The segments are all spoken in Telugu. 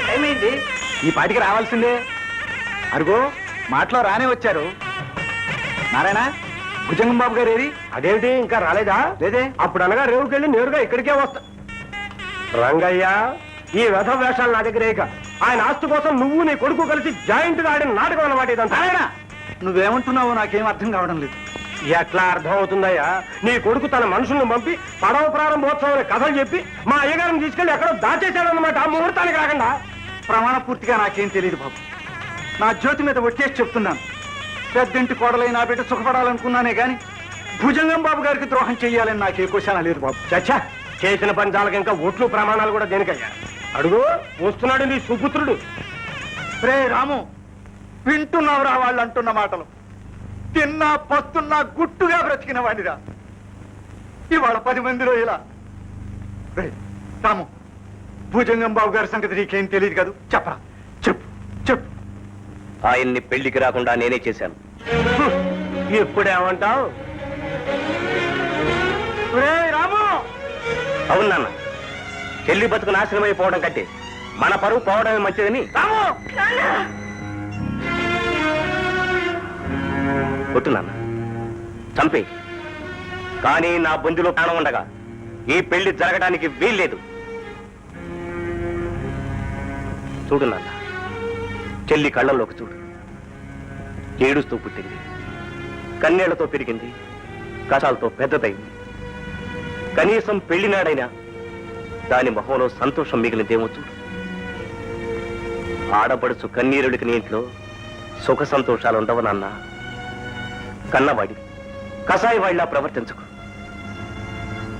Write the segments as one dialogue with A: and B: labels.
A: టైం అయింది. ఈ పాటికి రావాల్సిందే. అరుగో మాటలో రానే వచ్చారు. నారాయణ, భుజంగం బాబు గారు ఏరి?
B: అదేమిటి ఇంకా రాలేదా?
A: లేదే.
B: అప్పుడు అనగా రేవుకెళ్ళి నేరుగా ఇక్కడికే వస్తా. రంగయ్య, ఈ వ్యధ వేషాలు నా దగ్గర ఏక. ఆయన ఆస్తి కోసం నువ్వు నీ కొడుకు కలిసి జాయింట్ గా ఆడిన నాటకం అన్నమాట ఇదంతా.
A: నారాయణ, నువ్వేమంటున్నావో నాకేం అర్థం కావడం లేదు.
B: ఎట్లా అర్థం అవుతుందయ్యా? నీ కొడుకు తన మనుషుల్ని పంపి పడవ ప్రారంభోత్సవం కథలు చెప్పి మా అయ్యగారిని తీసుకెళ్లి ఎక్కడో దాచేశాడన్నమాట ఆ ముహూర్తానికి రాకుండా.
A: ప్రమాణ పూర్తిగా నాకేం తెలియదు బాబు. నా జ్యోతి మీద వచ్చేసి చెప్తున్నాను. పెద్దింటి కోడలై నా బిడ్డ సుఖపడాలనుకున్నానే గాని భుజంగం బాబు గారికి ద్రోహం చెయ్యాలని నాకు ఏ క్వశ్చన్ లేదు బాబు.
B: చచ్చా, చేసిన పంచాలకు ఇంకా ఒట్లు ప్రమాణాలు కూడా దేనికయ్యా? అడుగు, వస్తున్నాడు నీ సుపుత్రుడు.
A: రే రాము, వింటున్నావురా వాళ్ళు అంటున్న మాటలు? తిన్నా పస్తున్నా గుట్టుగా బ్రతికిన వాడిరా. ఇవాళ 10 మందిలో ఇలా. రే రాము, భుజంగం బాబు గారి సంగతి నీకేం తెలియదు కదా? చెప్పరా, చెప్పు చెప్పు.
C: ఆయన్ని పెళ్లికి రాకుండా నేనే చేశాను.
B: ఇప్పుడేమంటావు?
A: రాము,
C: అవును నాన్న, చెల్లి బతుకు నాశనం అయిపోవడం కంటే మన పరువు పోవడమే మంచిదని.
A: రాము,
C: కొట్టు నాన్న, చంపే. కానీ నా బొందిలో ప్రాణం ఉండగా ఈ పెళ్లి జరగడానికి వీల్లేదు. చూడు నాన్న, చెల్లి కళ్ళల్లోకి చూడు. ఏడుస్తూ పుట్టింది, కన్నీళ్లతో పెరిగింది, కషాలతో పెద్దదైంది. కనీసం పెళ్లినాడైనా దాని మొహంలో సంతోషం మిగిలిందేమో చూడు. ఆడపడుచు కన్నీరుడికి నీ ఇంట్లో సుఖ సంతోషాలు ఉండవు నాన్న. కన్నవాడి కసాయి వాళ్ళ ప్రవర్తించుకు.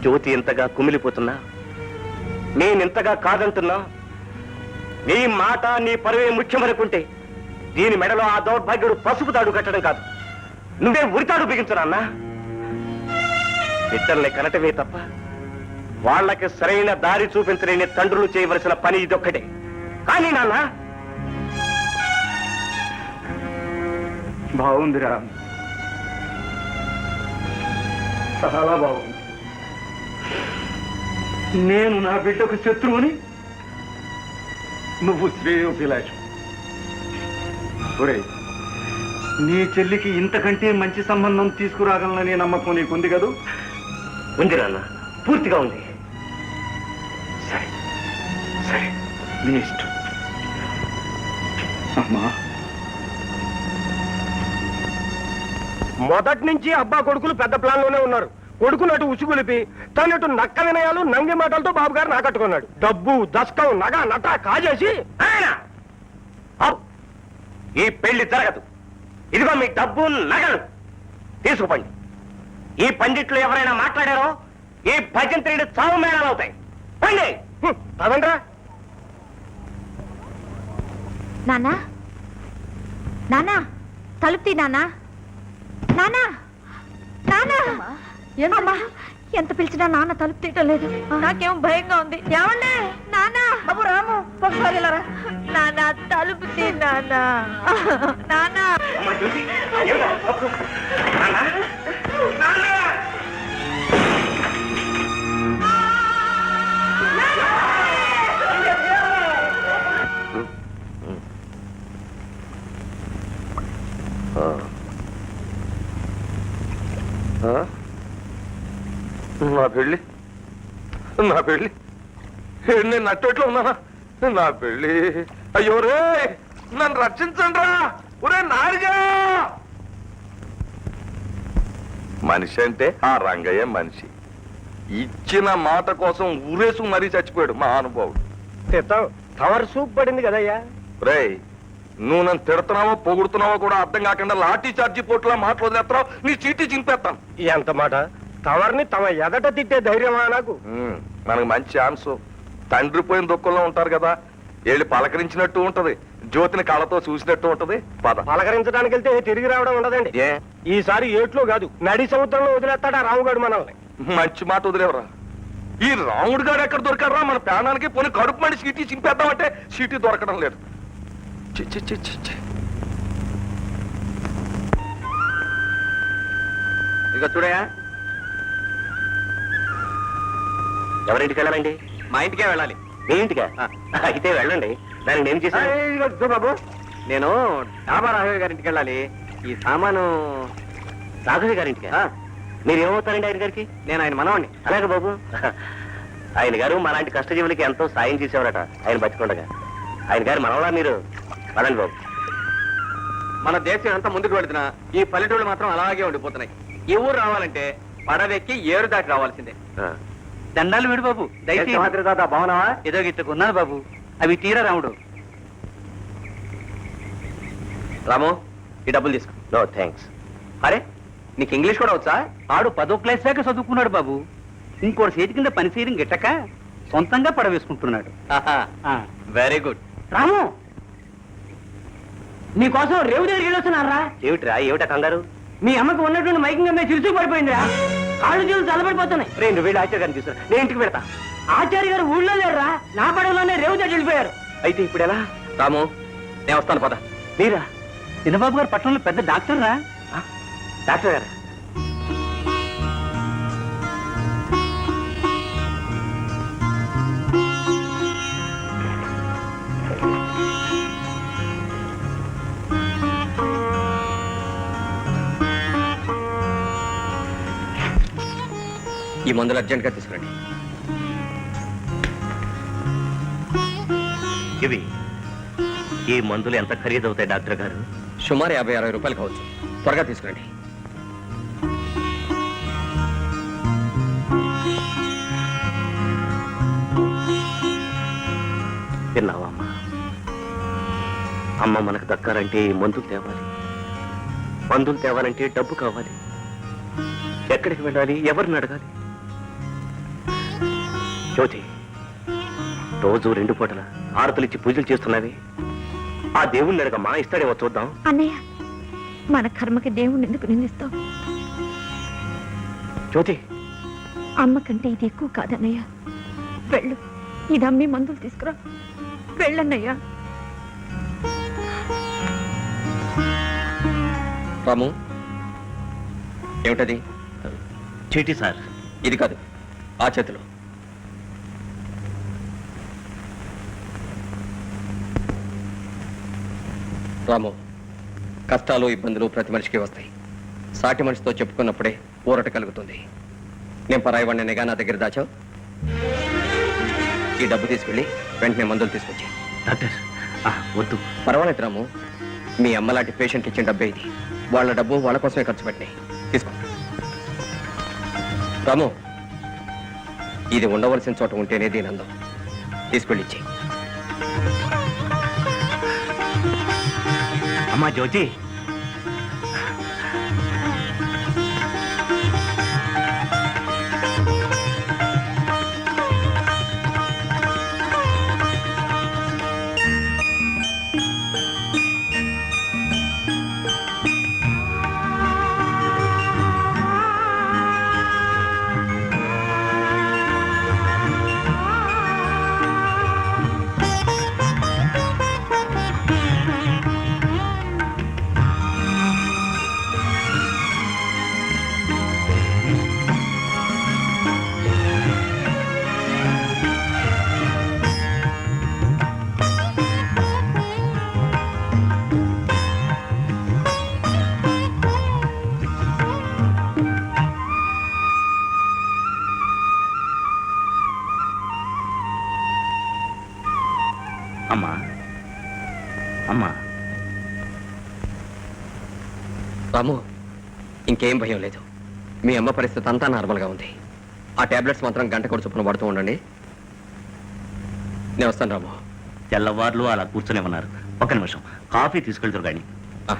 C: జ్యోతి ఎంతగా కుమిలిపోతున్నా, నేనెంతగా కాదంటున్నా, నీ మాట నీ పరువే ముఖ్యమనుకుంటే దీని మెడలో ఆ దౌర్భాగ్యుడు పసుపు తాడు కట్టడం కాదు, నువ్వే ఉరితాడు బిగించున్నా. బిడ్డల్ని కనటమే తప్ప వాళ్ళకి సరైన దారి చూపించలేని తండ్రులు చేయవలసిన పని ఇదొక్కటే. కానీ నాన్న,
A: బాగుందిరా, చాలా బాగుంది. నేను నా బిడ్డకు శత్రువుని, నువ్వు శ్రేయోభిలాషం. ఒరేయ్, నీ చెల్లికి ఇంతకంటే మంచి సంబంధం తీసుకురాగలననే నమ్మకం నీకుంది కదూ?
C: ఉంది నాన్న, పూర్తిగా ఉంది.
A: సరే సరే, నీ ఇష్టం. అమ్మా,
B: మొదటి నుంచి అబ్బా కొడుకులు పెద్ద ప్లాన్ లోనే ఉన్నారు. కొడుకు నటు ఉసుగులిపి తనటు నక్క వినయాలు నంగి మాటలతో బాబు గారు నాకట్టుకున్నాడు. డబ్బు దస్కం నగ నట కాజేసి
C: ఈ పెళ్లి జరగదు. ఇదిగో మీ డబ్బు నగలు తీసుకుపండి. ఈ పండిట్లు ఎవరైనా మాట్లాడారో ఈ భజంత్రుడు చావు మేళాలు అవుతాయి. పండి
B: అదండ్రా.
D: నానా, నానా, తలుపు తీ నానా. నానా, నానా, అమ్మా, ఎంత పిలిచినా నాన్న తలుపు తీయటం లేదు. నాకేమో భయంగా ఉంది. ఏమండి నానా? బాబు రాము, ఒకసారి ఇలా రా. నానా, తలుపు తీ నానా. నానా,
E: నా పెళ్ళి, నా పెళ్ళి, నేను నట్టోట్లో ఉన్నానా? నా పెళ్ళి, అయ్యో రే, నన్ను రక్షించండి రా. ఒరే నారిగా, మనిషి అంటే ఆ రంగయ్య మనిషి. ఇచ్చిన మాట కోసం ఊరేసు మరీ చచ్చిపోయాడు మా అనుభవుడు.
B: తవరు సూప్ పడింది కదయ్యా.
E: రే, నువ్వు నన్ను తిడుతున్నావో పొగుడుతున్నావో కూడా అర్థం కాకుండా లాఠీ చార్జీ పోటులా మాటలు వదిలేస్తావు. నీ చీటీ చింపేస్తాను.
B: ఎంత మాట! తవర్ని తమ ఎదట తిట్టే ధైర్యమా నాకు?
E: మనకు మంచి ఛాన్స్. తండ్రి పోయిన దుఃఖంలో ఉంటారు కదా, వెళ్ళి పలకరించినట్టు ఉంటది, జ్యోతిని కళ్ళతో చూసినట్టు ఉంటది. పద.
B: పలకరించడానికి వెళ్తే తిరిగి రావడం ఉండదండి. ఈసారి ఏట్లో కాదు, నడి సముద్రంలో వదిలేస్తాడా రాముగాడు మనల్ని.
E: మంచి మాట వదిలేవరా. ఈ రాముడు గారు ఎక్కడ దొరికారా? మన ప్రాణానికి పోనీ కడుపు మండి సీటీ చింపేద్దామంటే సీటీ దొరకడం లేదు.
C: ఇక చూడయా, ఎవరింటికి వెళ్ళాలండి?
A: మా ఇంటికే వెళ్ళాలి.
C: మీ ఇంటికా అయితే వెళ్ళండి. దానికి నేను చేశాను
B: బాబు, నేను డాబా రాఘవ గారింటికి వెళ్ళాలి. ఈ సామాను
C: రాఘవి గారింటికా? మీరు ఏమవుతారండి ఆయన గారికి?
B: నేను ఆయన మనవాణ్ణి.
C: అలాగే బాబు. ఆయన గారు మాలాంటి కష్టజీవులకి ఎంతో సాయం చేసేవారట ఆయన బతికుండగా. ఆయన గారు మనవలా మీరు? పదండి బాబు.
B: మన దేశం ఎంత ముందుకు వెళుతున్నా ఈ పల్లెటూళ్ళు మాత్రం అలాగే ఉండిపోతున్నాయి. ఈ ఊరు రావాలంటే పడవెక్కి ఏరు దాటి రావాల్సిందే.
F: దండాలు విడు బాబు, దయచేసి.
B: బాగున్నావా?
F: ఏదో గిట్టుకున్నాను బాబు, అవి తీరా రాముడు.
B: రాము, ఈ డబ్బులు తీసుకో.
C: No thanks.
B: అరే, నీకు ఇంగ్లీష్ కూడా వచ్చా?
F: ఆడు 10వ క్లాస్ దాకా చదువుకున్నాడు బాబు. ఇంకోటి చేతి కింద పని చేయడం గిట్టక సొంతంగా పడవేసుకుంటున్నాడు.
B: Very good.
F: రాము, నీకోసం రేవు దగ్గరికి వెళ్ళొస్తున్నారా?
C: ఏమిట్రా, ఏమిటా కంగారు?
F: మీ అమ్మకు ఉన్నటువంటి మైకింగ్ అమ్మాయి చిరుచు పడిపోయిందిరా. కాళ్ళు చేతులు చల్లబడిపోతున్నాయి.
C: రెండు వేలు ఆచార్య గారిని తీసుకురా, నేను ఇంటికి పెడతా.
F: ఆచార్య గారు ఊళ్ళో లేరురా, నా పడవలోనే రేవు దగ్గర వెళ్ళిపోయారు.
C: అయితే ఇప్పుడు ఎలా?
B: రాము, నేను వస్తాను పద.
C: మీరా?
F: చిన్నబాబు గారు పట్టణంలో పెద్ద డాక్టర్ రా.
C: డాక్టర్ గారు?
B: ఈ మందులు అర్జెంట్ గా తీసుకురండి.
C: ఇవి ఈ మందులు ఎంత ఖరీదవుతాయి డాక్టర్ గారు?
B: సుమారు 50-60 రూపాయలు కావచ్చు. త్వరగా తీసుకురండి.
C: విన్నావా అమ్మా? అమ్మ మనకు దక్కాలంటే ఈ మందులు తేవాలి. మందులు తేవాలంటే డబ్బు కావాలి. ఎక్కడికి వెళ్ళాలి? ఎవరిని అడగాలి? జ్యోతి, రోజు 2 పూటల హారతులిచ్చి పూజలు చేస్తున్నావి. ఆ దేవుణ్ణి అడగమ్మా, ఇస్తాడేమో చూద్దాం.
D: అన్నయ్య, మన కర్మకి దేవుణ్ణి ఎందుకు నిందిస్తాం?
C: జ్యోతి,
D: అమ్మ కంటే ఇది ఎక్కువ కాదన్నయ్య. వెళ్ళు, ఇది అమ్మి మందులు తీసుకురా. వెళ్ళన్నయ్యా.
B: రాము, ఏమిటది?
C: చీటీ సార్.
B: ఇది కాదు, ఆ చేతిలో. రాము, కష్టాలు ఇబ్బందులు ప్రతి మనిషికి వస్తాయి. సాటి మనిషితో చెప్పుకున్నప్పుడే ఊరట కలుగుతుంది. నేను పరాయివాడిని నిగా నా దగ్గర దాచావు. ఈ డబ్బు తీసుకెళ్ళి వెంటనే మందులు తీసుకొచ్చి.
C: డాక్టర్ వద్దు.
B: పర్వాలేదు రాము, మీ అమ్మ లాంటి పేషెంట్ ఇచ్చిన డబ్బే ఇది. వాళ్ళ డబ్బు వాళ్ళ కోసమే ఖర్చు పెట్టినాయి. తీసుకో. రాము, ఇది ఉండవలసిన చోట ఉంటేనే దీని అందం. తీసుకెళ్ళిచ్చి.
C: అమ్మా జ్యోతి, అమ్మా అమ్మా.
B: రాము, ఇంకేం భయం లేదు. మీ అమ్మ పరిస్థితి అంతా నార్మల్గా ఉంది. ఆ టాబ్లెట్స్ మాత్రం గంట కూడా చొప్పున పడుతూ ఉండండి. నేను వస్తాను రాము.
C: తెల్లవార్లు అలా కూర్చొని ఉన్నారు. ఒక్క నిమిషం, కాఫీ తీసుకెళ్తారు కానీ.
B: ఆ.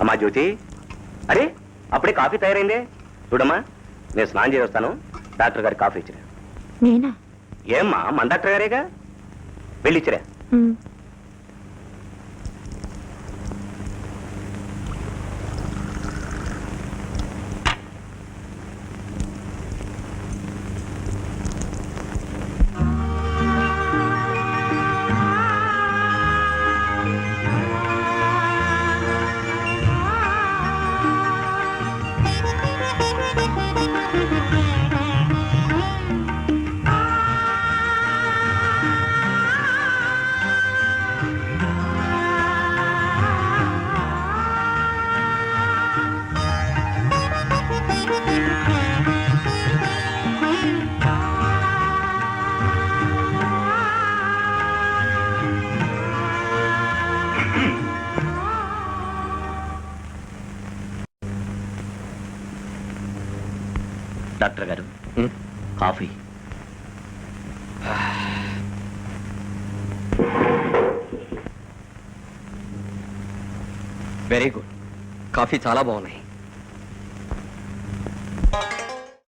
C: అమ్మా జ్యోతి, అరే అప్పుడే కాఫీ తయారైందే. చూడమ్మా, నేను స్నానం చేసి వస్తాను. డాక్టర్ గారికి కాఫీ ఇచ్చిరా.
D: నేనా?
C: ఏమ్మా, మన డాక్టర్ గారేగా, వెళ్ళిచ్చిరా.
D: ఉమ్.
C: డాక్టర్ గారు కాఫీ.
G: Very good. కాఫీ చాలా బాగున్నాయి.